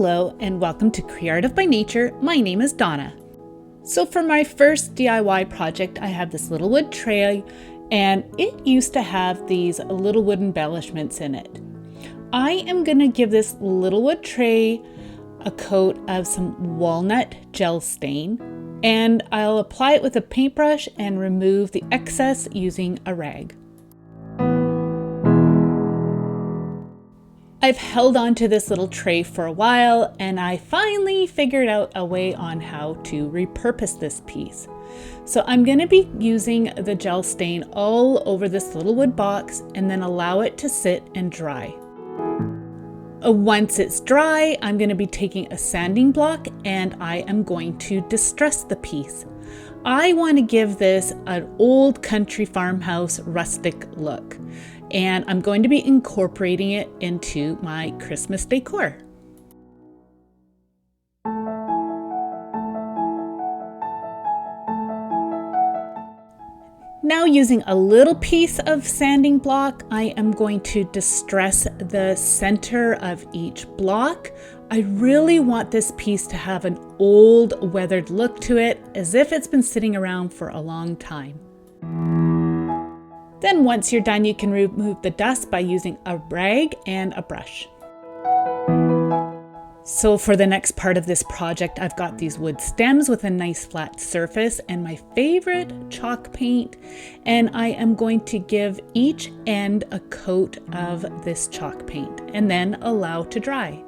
Hello and welcome to Creative by Nature. My name is Donna. So for my first DIY project, I have this little wood tray and it used to have these little wood embellishments in it. I am going to give this little wood tray a coat of some walnut gel stain, and I'll apply it with a paintbrush and remove the excess using a rag. I've held on to this little tray for a while and I finally figured out a way on how to repurpose this piece. So I'm going to be using the gel stain all over this little wood box and then allow it to sit and dry. Once it's dry, I'm going to be taking a sanding block and I am going to distress the piece. I want to give this an old country farmhouse rustic look, and I'm going to be incorporating it into my Christmas decor. Now, using a little piece of sanding block, I am going to distress the center of each block. I really want this piece to have an old weathered look to it, as if it's been sitting around for a long time. Then once you're done, you can remove the dust by using a rag and a brush. So for the next part of this project, I've got these wood stems with a nice flat surface and my favorite chalk paint, and I am going to give each end a coat of this chalk paint and then allow to dry.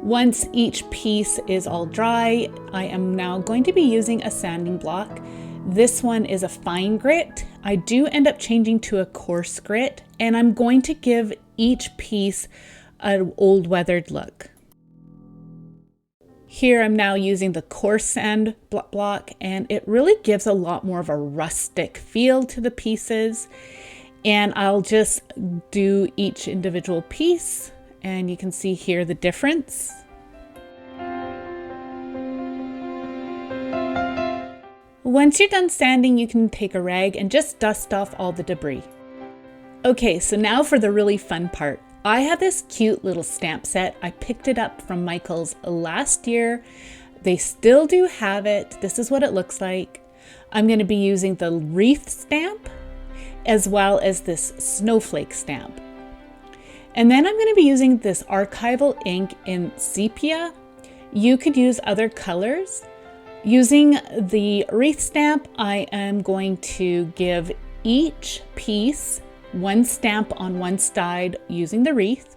Once each piece is all dry, I am now going to be using a sanding block. This one is a fine grit. I do end up changing to a coarse grit, and I'm going to give each piece an old weathered look. Here I'm now using the coarse sand block, and it really gives a lot more of a rustic feel to the pieces. And I'll just do each individual piece, and you can see here the difference. Once you're done sanding, you can take a rag and just dust off all the debris. Okay, so now for the really fun part. I have this cute little stamp set. I picked it up from Michael's last year. They still do have it. This is what it looks like. I'm going to be using the wreath stamp as well as this snowflake stamp. And then I'm going to be using this archival ink in sepia. You could use other colors. Using the wreath stamp, I am going to give each piece one stamp on one side using the wreath.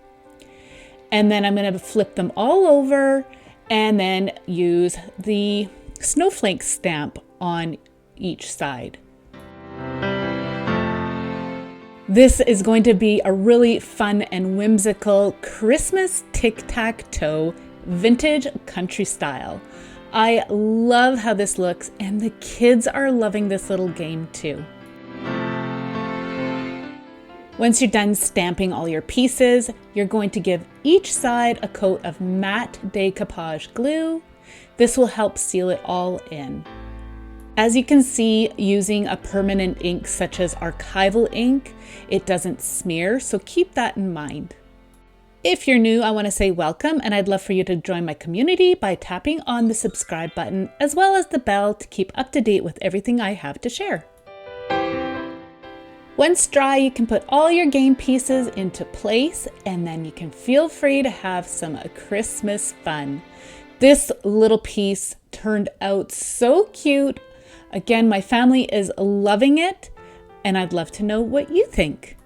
And then I'm going to flip them all over and then use the snowflake stamp on each side. This is going to be a really fun and whimsical Christmas tic-tac-toe vintage country style. I love how this looks, and the kids are loving this little game too. Once you're done stamping all your pieces, you're going to give each side a coat of matte decoupage glue. This will help seal it all in. As you can see, using a permanent ink such as archival ink, it doesn't smear, so keep that in mind. If you're new, I want to say welcome, and I'd love for you to join my community by tapping on the subscribe button as well as the bell to keep up to date with everything I have to share. Once dry, you can put all your game pieces into place, and then you can feel free to have some Christmas fun. This little piece turned out so cute. Again, my family is loving it, and I'd love to know what you think.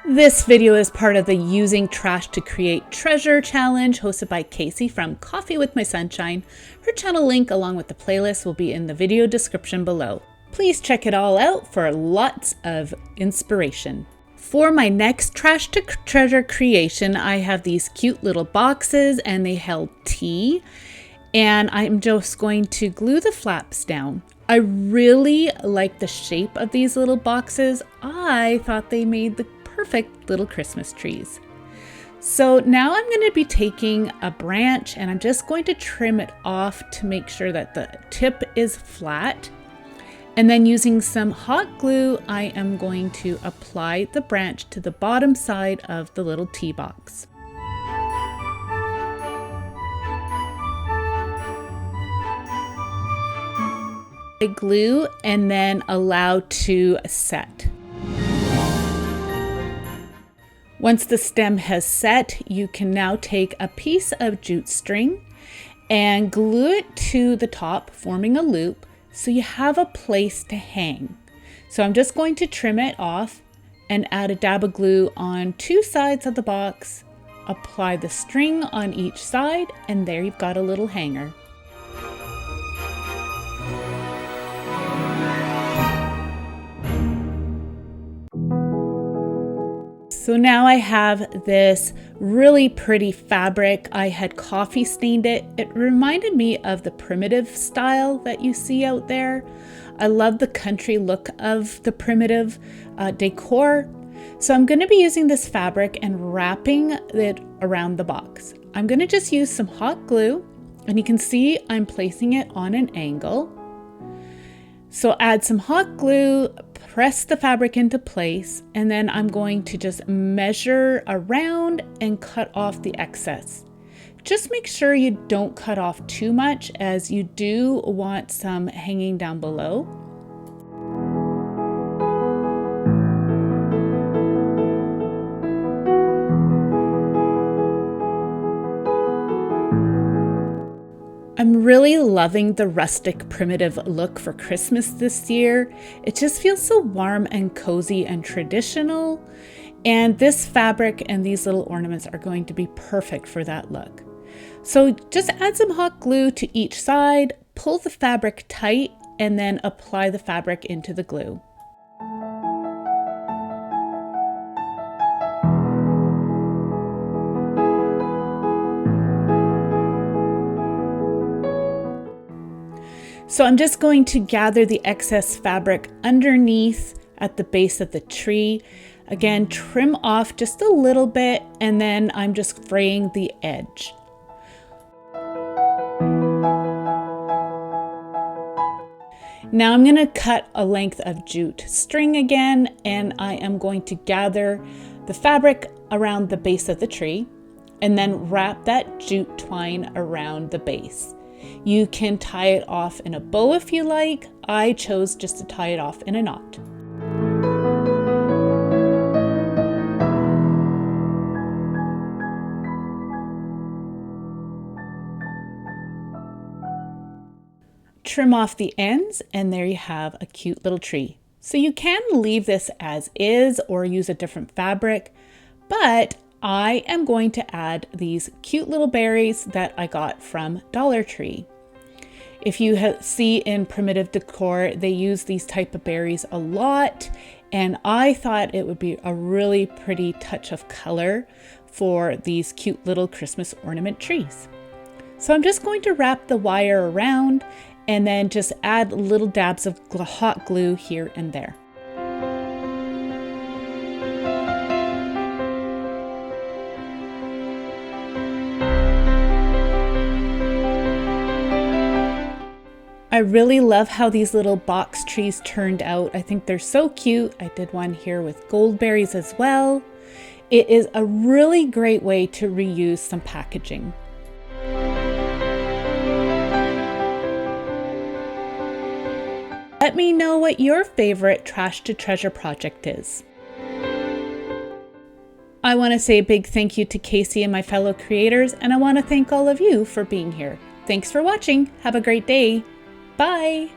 This video is part of the Using Trash to Create Treasure Challenge hosted by Casey from Coffee with My Sunshine. Her channel link along with the playlist will be in the video description below. Please check it all out for lots of inspiration. For my next Trash to Treasure creation, I have these cute little boxes and they held tea. And I'm just going to glue the flaps down. I really like the shape of these little boxes. I thought they made the perfect little Christmas trees. So now I'm going to be taking a branch and I'm just going to trim it off to make sure that the tip is flat. And then using some hot glue, I am going to apply the branch to the bottom side of the little tea box. I glue and then allow to set. Once the stem has set, you can now take a piece of jute string and glue it to the top, forming a loop, so you have a place to hang. So I'm just going to trim it off and add a dab of glue on 2 sides of the box, apply the string on each side, and there you've got a little hanger. So now I have this really pretty fabric. I had coffee stained it. It reminded me of the primitive style that you see out there. I love the country look of the primitive decor. So I'm going to be using this fabric and wrapping it around the box. I'm going to just use some hot glue, and you can see I'm placing it on an angle. So add some hot glue, press the fabric into place, and then I'm going to just measure around and cut off the excess. Just make sure you don't cut off too much, as you do want some hanging down below. I'm really loving the rustic primitive look for Christmas this year. It just feels so warm and cozy and traditional. And this fabric and these little ornaments are going to be perfect for that look. So just add some hot glue to each side, pull the fabric tight, and then apply the fabric into the glue. So I'm just going to gather the excess fabric underneath at the base of the tree. Again, trim off just a little bit, and then I'm just fraying the edge. Now I'm going to cut a length of jute string again, and I am going to gather the fabric around the base of the tree and then wrap that jute twine around the base. You can tie it off in a bow if you like. I chose just to tie it off in a knot. Trim off the ends, and there you have a cute little tree. So you can leave this as is or use a different fabric, but I am going to add these cute little berries that I got from Dollar Tree. If you see in primitive decor, they use these type of berries a lot, and I thought it would be a really pretty touch of color for these cute little Christmas ornament trees. So I'm just going to wrap the wire around and then just add little dabs of hot glue here and there. I really love how these little box trees turned out. I think they're so cute. I did one here with gold berries as well. It is a really great way to reuse some packaging. Let me know what your favorite trash to treasure project is. I want to say a big thank you to Casey and my fellow creators, and I want to thank all of you for being here. Thanks for watching. Have a great day. Bye.